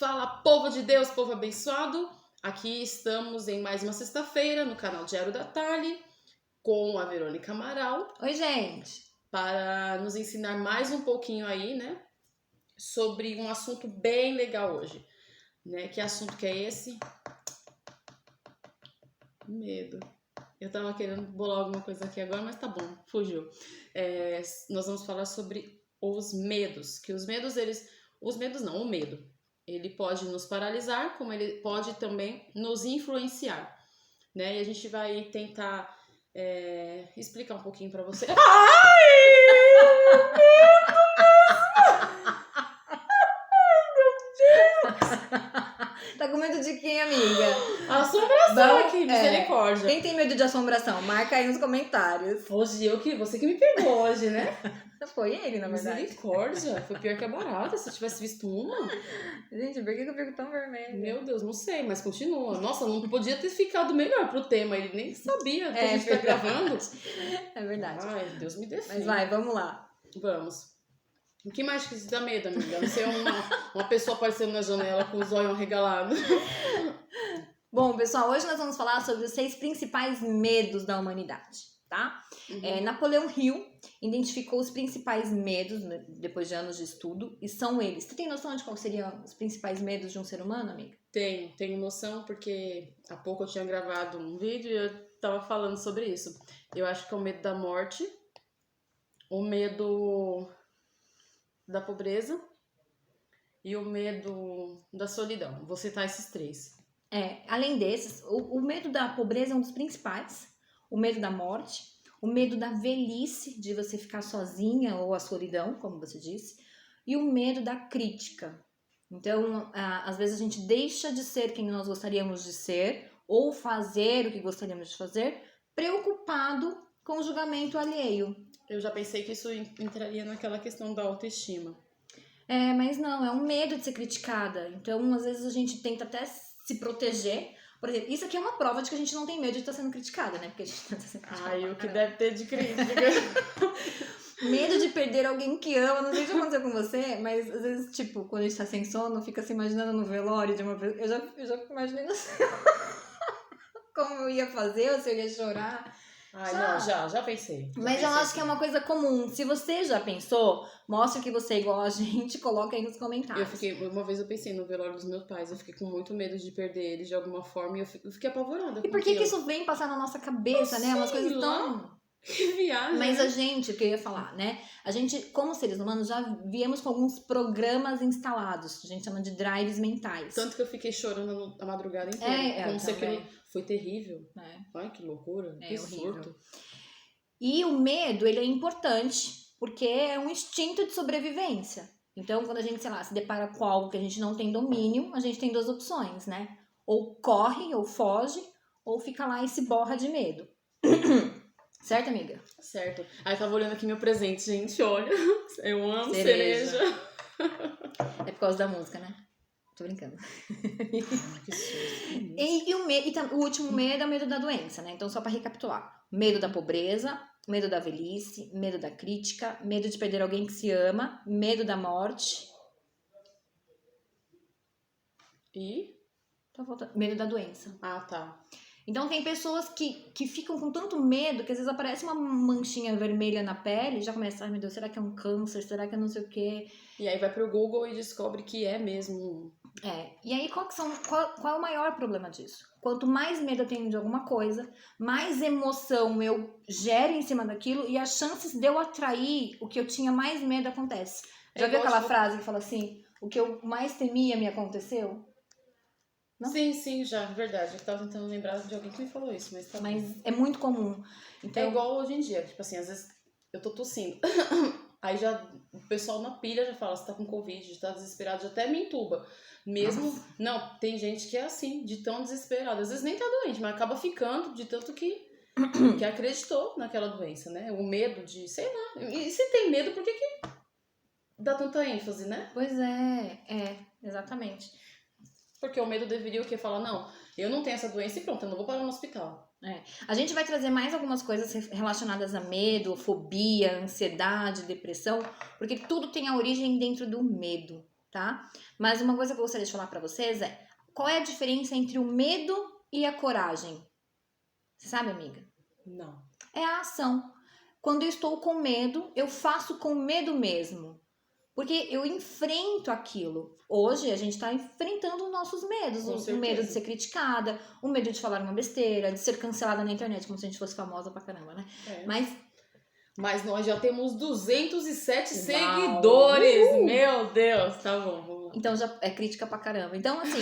Fala, povo de Deus, povo abençoado. Aqui estamos em mais uma sexta-feira no canal Diário da Thali com a Verônica Amaral. Oi, gente! Para nos ensinar mais um pouquinho aí, né, sobre um assunto bem legal hoje, né? Que assunto que é esse? Medo. Eu tava querendo bolar alguma coisa aqui agora, mas tá bom, fugiu. Nós vamos falar sobre os medos, que os medos, o medo, ele pode nos paralisar, como ele pode também nos influenciar, né? E a gente vai tentar explicar um pouquinho pra você. Tá com medo de quem, amiga? Assombração aqui, misericórdia. Quem tem medo de assombração? Marca aí nos comentários. Hoje você que me pegou hoje, né? Foi ele, na verdade. Misericórdia, foi pior que a barata, se eu tivesse visto uma. Gente, por que eu fico tão vermelha? Meu Deus, não sei, mas continua. Nossa, não podia ter ficado melhor pro tema, ele nem sabia que a gente tá gravando. É verdade. Ai, Deus me defenda. Mas vai, vamos lá. Vamos. O que mais que te dá medo, amiga? Você é uma pessoa aparecendo na janela com os olhos arregalados. Bom, pessoal, hoje nós vamos falar sobre os 6 principais medos da humanidade, tá? Uhum. Napoleão Hill identificou os principais medos, depois de anos de estudo, e são eles. Você tem noção de quais seriam os principais medos de um ser humano, amiga? Tenho noção, porque há pouco eu tinha gravado um vídeo e eu tava falando sobre isso. Eu acho que é o medo da morte, o medo da pobreza e o medo da solidão. Vou citar esses 3. Além desses, o medo da pobreza é um dos principais, o medo da morte, o medo da velhice, de você ficar sozinha, ou a solidão, como você disse, e o medo da crítica. Então, às vezes a gente deixa de ser quem nós gostaríamos de ser, ou fazer o que gostaríamos de fazer, preocupado com o julgamento alheio. Eu já pensei que isso entraria naquela questão da autoestima. Mas não, é um medo de ser criticada. Então, às vezes a gente tenta até se proteger. Por exemplo, isso aqui é uma prova de que a gente não tem medo de estar sendo criticada, né? Porque a gente tá sendo criticada. Ai, o que deve ter de crítica. Medo de perder alguém que ama. Não sei se aconteceu com você, mas às vezes, tipo, quando a gente tá sem sono, fica se imaginando no velório de uma pessoa. Eu já imaginei como eu ia fazer, ou se eu ia chorar. Ai, não, já pensei. Mas eu acho que é uma coisa comum. Se você já pensou, mostra que você é igual a gente, coloca aí nos comentários. Uma vez eu pensei no velório dos meus pais, eu fiquei com muito medo de perder eles de alguma forma e eu fiquei apavorada. E por que isso vem passar na nossa cabeça, né? Umas coisas tão... Que viagem. Mas a gente, o que eu ia falar, né? A gente, como seres humanos, já viemos com alguns programas instalados. A gente chama de drives mentais. Tanto que eu fiquei chorando a madrugada inteira. Como se aquilo foi terrível. Ai, que loucura. Que horrível. Surto. E o medo, ele é importante, porque é um instinto de sobrevivência. Então, quando a gente, sei lá, se depara com algo que a gente não tem domínio, a gente tem 2 opções, né? Ou corre, ou foge, ou fica lá e se borra de medo. Certo, amiga? Certo. Aí eu tava olhando aqui meu presente, gente, olha. Eu amo Cereja. cereja. É por causa da música, né? Tô brincando. Que susto. E o último medo é o medo da doença, né? Então, só pra recapitular. Medo da pobreza, medo da velhice, medo da crítica, medo de perder alguém que se ama, medo da morte. E? Tá voltando. Medo da doença. Ah, tá. Então, tem pessoas que ficam com tanto medo que às vezes aparece uma manchinha vermelha na pele e já começa, ai meu Deus, será que é um câncer? Será que é não sei o quê? E aí vai pro Google e descobre que é mesmo. E aí, qual é o maior problema disso? Quanto mais medo eu tenho de alguma coisa, mais emoção eu gero em cima daquilo e as chances de eu atrair o que eu tinha mais medo acontece. Já viu aquela frase que fala assim, o que eu mais temia me aconteceu? Não? Sim, já, verdade. Eu tava tentando lembrar de alguém que me falou isso, mas tá bom. Mas é muito comum. Então, É igual hoje em dia, tipo assim, às vezes eu tô tossindo. Aí já o pessoal na pilha já fala, você tá com Covid, já tá desesperado, já até me entuba. Mesmo, Nossa. Não, tem gente que é assim, de tão desesperado. Às vezes nem tá doente, mas acaba ficando de tanto que acreditou naquela doença, né? O medo de, sei lá. E se tem medo, por que dá tanta ênfase, né? Pois exatamente. Porque o medo deveria o quê? Falar, não, eu não tenho essa doença e pronto, eu não vou parar no hospital. A gente vai trazer mais algumas coisas relacionadas a medo, fobia, ansiedade, depressão, porque tudo tem a origem dentro do medo. tá? Mas uma coisa que eu gostaria de falar pra vocês é, qual é a diferença entre o medo e a coragem? Você sabe, amiga? Não. É a ação. Quando eu estou com medo, eu faço com medo mesmo. Porque eu enfrento aquilo. Hoje a gente está enfrentando os nossos medos. Com O medo de certeza. ser criticada, o medo de falar uma besteira, de ser cancelada na internet, como se a gente fosse famosa pra caramba, né? É. Mas nós já temos 207 Uau! seguidores. Meu Deus. Tá bom, vamos lá. então já é crítica pra caramba. Então, assim,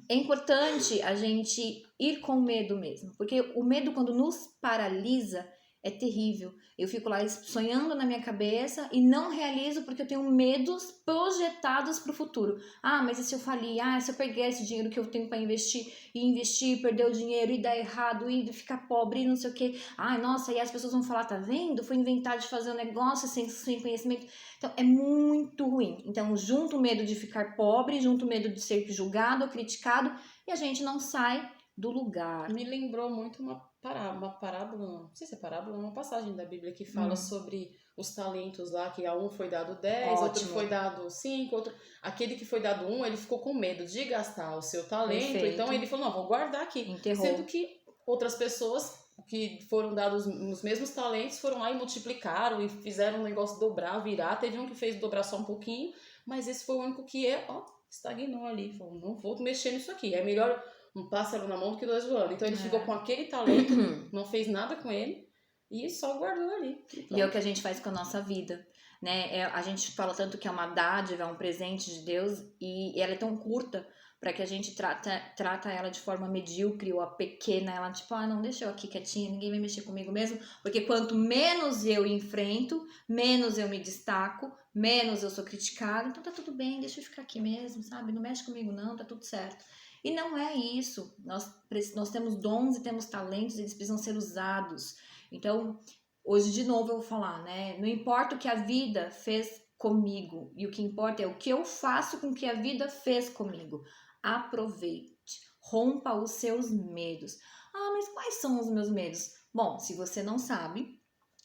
é importante a gente ir com medo mesmo. Porque o medo, quando nos paralisa, é terrível. Eu fico lá sonhando na minha cabeça e não realizo porque eu tenho medos projetados para o futuro. Ah, mas e se eu falir? Ah, se eu pegar esse dinheiro que eu tenho para investir e investir, perder o dinheiro e dar errado e ficar pobre e não sei o quê. Ah, nossa, e as pessoas vão falar, tá vendo? Foi inventar de fazer um negócio sem conhecimento. Então, é muito ruim. Então, junto o medo de ficar pobre, junto o medo de ser julgado ou criticado e a gente não sai do lugar. Me lembrou muito uma parábola, não sei se é parábola, uma passagem da Bíblia que fala sobre os talentos lá, que a um foi dado 10, outro Ótimo. foi dado 5, outro... Aquele que foi dado 1, ele ficou com medo de gastar o seu talento, Perfeito. então ele falou, não, vou guardar aqui. Enterrou. Sendo que outras pessoas que foram dados os mesmos talentos foram lá e multiplicaram e fizeram o negócio dobrar, virar. Teve um que fez dobrar só um pouquinho, mas esse foi o único que estagnou ali. Falou, não vou mexer nisso aqui, é melhor um pássaro na mão do que 2 voando. Então ele ficou com aquele talento, não fez nada com ele e só guardou ali. E é o que a gente faz com a nossa vida, né? A gente fala tanto que é uma dádiva, é um presente de Deus e ela é tão curta para que a gente trata ela de forma medíocre ou a pequena, ela tipo, não, deixa eu aqui quietinha, ninguém vai mexer comigo mesmo, porque quanto menos eu enfrento, menos eu me destaco, menos eu sou criticada, então tá tudo bem, deixa eu ficar aqui mesmo, sabe? Não mexe comigo não, tá tudo certo. E não é isso. Nós temos dons e temos talentos, eles precisam ser usados. Então, hoje de novo eu vou falar, né? Não importa o que a vida fez comigo, e o que importa é o que eu faço com o que a vida fez comigo. Aproveite, rompa os seus medos. Ah, mas quais são os meus medos? Bom, se você não sabe,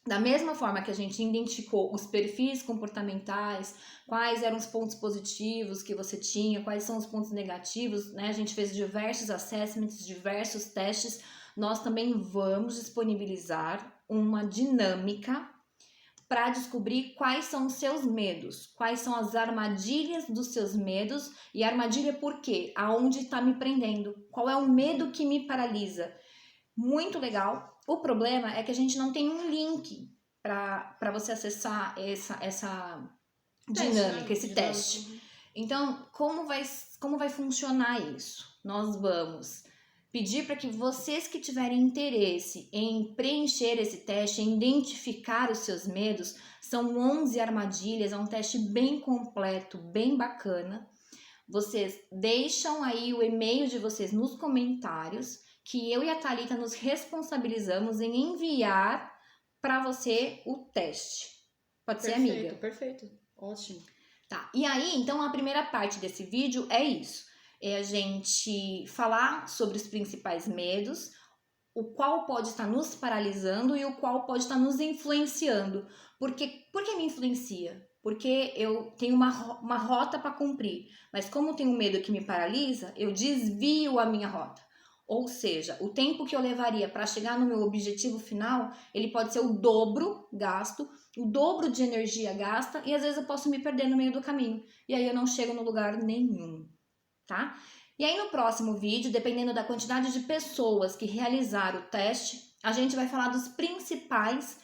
da mesma forma que a gente identificou os perfis comportamentais, quais eram os pontos positivos que você tinha, quais são os pontos negativos, né? A gente fez diversos assessments, diversos testes. Nós também vamos disponibilizar uma dinâmica para descobrir quais são os seus medos, quais são as armadilhas dos seus medos e armadilha por quê? Aonde está me prendendo? Qual é o medo que me paralisa? Muito legal. O problema é que a gente não tem um link para você acessar essa dinâmica, esse teste. Então, como vai funcionar isso? Nós vamos pedir para que vocês que tiverem interesse em preencher esse teste, em identificar os seus medos, são 11 armadilhas, é um teste bem completo, bem bacana. Vocês deixam aí o e-mail de vocês nos comentários, que eu e a Thalita nos responsabilizamos em enviar para você o teste. Pode ser, amiga? Perfeito. Ótimo. Tá, e aí, então, a primeira parte desse vídeo é isso. É a gente falar sobre os principais medos, o qual pode estar nos paralisando e o qual pode estar nos influenciando. Por que me influencia? Porque eu tenho uma rota para cumprir, mas como eu tenho medo que me paralisa, eu desvio a minha rota. Ou seja, o tempo que eu levaria para chegar no meu objetivo final, ele pode ser o dobro gasto, o dobro de energia gasta, e às vezes eu posso me perder no meio do caminho. E aí eu não chego no lugar nenhum, tá? E aí no próximo vídeo, dependendo da quantidade de pessoas que realizaram o teste, a gente vai falar dos principais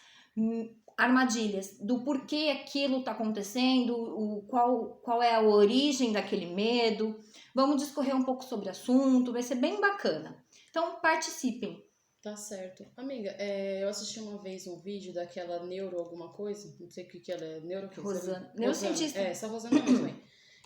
armadilhas, do porquê aquilo está acontecendo, qual é a origem daquele medo. Vamos discorrer um pouco sobre o assunto, vai ser bem bacana. Então participem. Tá certo. Amiga, eu assisti uma vez um vídeo daquela neuro alguma coisa, não sei o que ela é, neuro que Rosana, neurocientista. Essa Rosana mesmo aí.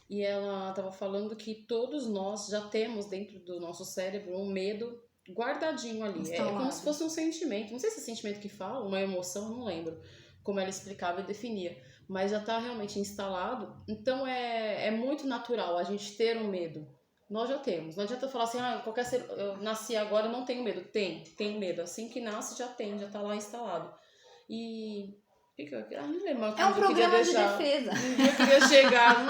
E ela tava falando que todos nós já temos dentro do nosso cérebro um medo guardadinho ali. Instalado. É como se fosse um sentimento, não sei se é sentimento que fala, uma emoção, não lembro como ela explicava e definia, mas já tá realmente instalado. Então é muito natural a gente ter um medo. Nós já temos. Não adianta falar assim, qualquer ser, eu nasci agora, eu não tenho medo. Tem medo. Assim que nasce, já tá lá instalado. E Não lembro. É um programa de defesa. Eu queria chegar.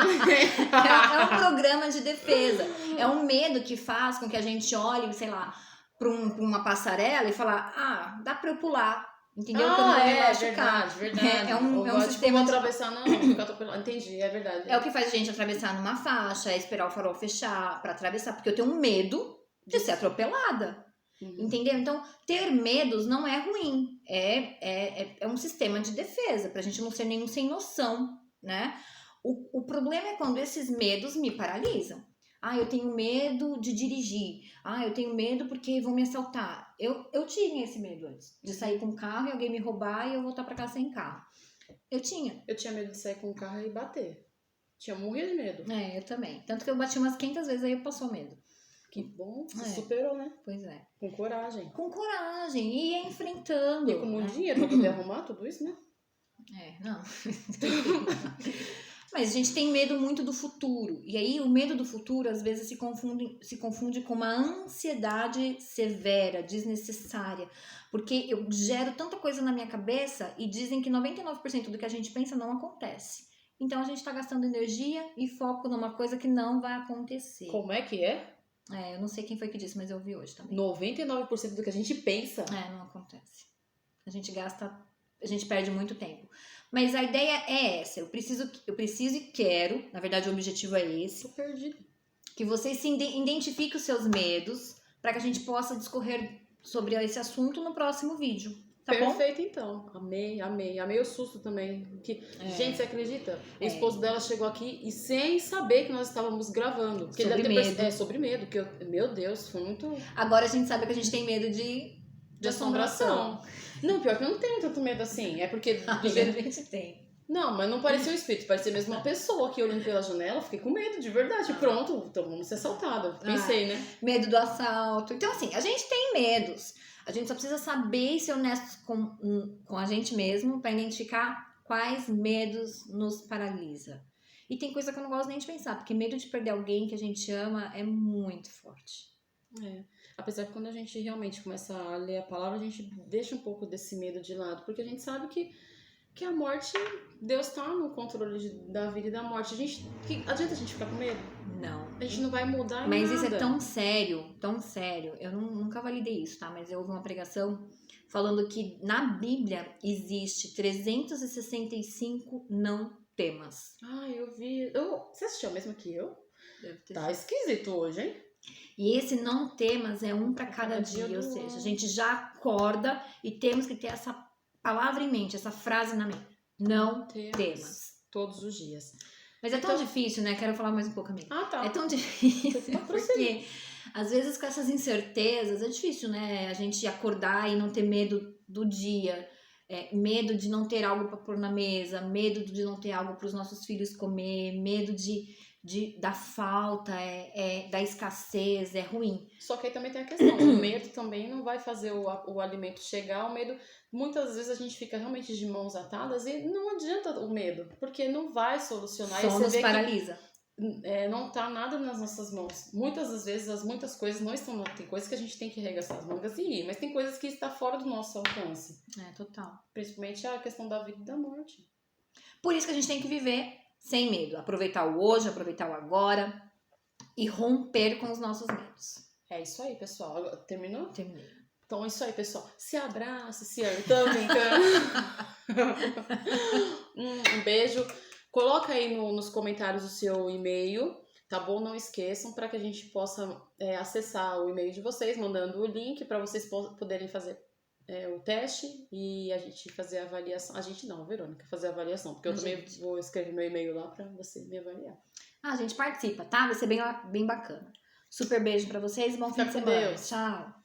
É um programa de defesa. É um medo que faz com que a gente olhe, sei lá, pra uma passarela e falar, dá pra eu pular. Entendeu? Que eu não vou me machucar. Verdade. É um sistema vou atravessar, não, ficar atropelando. Entendi, é verdade. É o que faz a gente atravessar numa faixa, é esperar o farol fechar pra atravessar, porque eu tenho um medo de ser atropelada. Entendeu? Então, ter medos não é ruim. É um sistema de defesa, pra gente não ser nenhum sem noção, né? O problema é quando esses medos me paralisam. Eu tenho medo de dirigir. Eu tenho medo porque vão me assaltar. Eu tinha esse medo antes, de sair com o carro e alguém me roubar e eu voltar pra casa sem carro. Eu tinha medo de sair com o carro e bater. Morria de medo. Eu também. Tanto que eu bati umas 500 vezes, aí passou o medo. Que bom, você superou, né? Pois é. Com coragem. Com coragem, e ia enfrentando. E com muito dinheiro pra poder arrumar tudo isso, né? Não. Mas a gente tem medo muito do futuro. E aí o medo do futuro, às vezes, se confunde com uma ansiedade severa, desnecessária. Porque eu gero tanta coisa na minha cabeça e dizem que 99% do que a gente pensa não acontece. Então a gente tá gastando energia e foco numa coisa que não vai acontecer. Como é que é? Eu não sei quem foi que disse, mas eu ouvi hoje também. 99% do que a gente pensa? Não acontece. A gente perde muito tempo. Mas a ideia é essa. Eu preciso e quero, na verdade o objetivo é esse. Tô perdida. Que vocês identifiquem os seus medos para que a gente possa discorrer sobre esse assunto no próximo vídeo. Tá bom? Perfeito, então. Amei o susto também. Gente, você acredita? O esposo dela chegou aqui e sem saber que nós estávamos gravando. Porque sobre medo. Sobre medo. Meu Deus, foi muito... Agora a gente sabe que a gente tem medo de assombração. Não, pior que eu não tenho tanto medo assim. É porque... A gente tem. Não, mas não parecia um espírito. Parecia mesmo uma pessoa aqui olhando pela janela. Fiquei com medo, de verdade. Pronto, então vamos ser assaltada. Pensei, né? Medo do assalto. Então, assim, a gente tem medos. A gente só precisa saber e ser honestos com a gente mesmo para identificar quais medos nos paralisa. E tem coisa que eu não gosto nem de pensar, porque medo de perder alguém que a gente ama é muito forte. Apesar que quando a gente realmente começa a ler a palavra, a gente deixa um pouco desse medo de lado, porque a gente sabe que a morte, Deus tá no controle da vida e da morte. Adianta a gente ficar com medo? Não. A gente não vai mudar em Mas nada. isso é tão sério. Eu nunca validei isso, tá? Mas eu ouvi uma pregação falando que na Bíblia existe 365 não temas. Eu vi. Você assistiu mesmo que eu? Deve ter Tá esquisito hoje, hein? E esse não temas é um para cada dia, ou seja, a gente já acorda e temos que ter essa palavra em mente, essa frase na mente. Não temas. Todos os dias. Mas é tão difícil, né? Quero falar mais um pouco, amiga. Tá. É tão difícil, porque às vezes com essas incertezas é difícil, né? A gente acordar e não ter medo do dia, medo de não ter algo para pôr na mesa, medo de não ter algo para os nossos filhos comer, medo da falta, da escassez, é ruim. Só que aí também tem a questão, o medo também não vai fazer o alimento chegar, o medo, muitas vezes a gente fica realmente de mãos atadas e não adianta o medo, porque não vai solucionar. Só nos paralisa. Não tá nada nas nossas mãos. Muitas das vezes, muitas coisas não estão, tem coisas que a gente tem que arregaçar as mangas e ir, mas tem coisas que está fora do nosso alcance. Total. Principalmente a questão da vida e da morte. Por isso que a gente tem que viver sem medo, aproveitar o hoje, aproveitar o agora e romper com os nossos medos. É isso aí, pessoal. Terminou? Terminei. Então é isso aí, pessoal. Se abraça, se ama. Tô brincando. Um beijo. Coloca aí nos comentários o seu e-mail, tá bom? Não esqueçam, para que a gente possa acessar o e-mail de vocês, mandando o link para vocês poderem fazer o teste e a gente fazer a avaliação. A gente não, Verônica, fazer a avaliação, porque eu também vou escrever meu e-mail lá para você me avaliar. A gente participa, tá? Vai ser bem bacana. Super beijo para vocês e bom fim de semana. Deus. Tchau.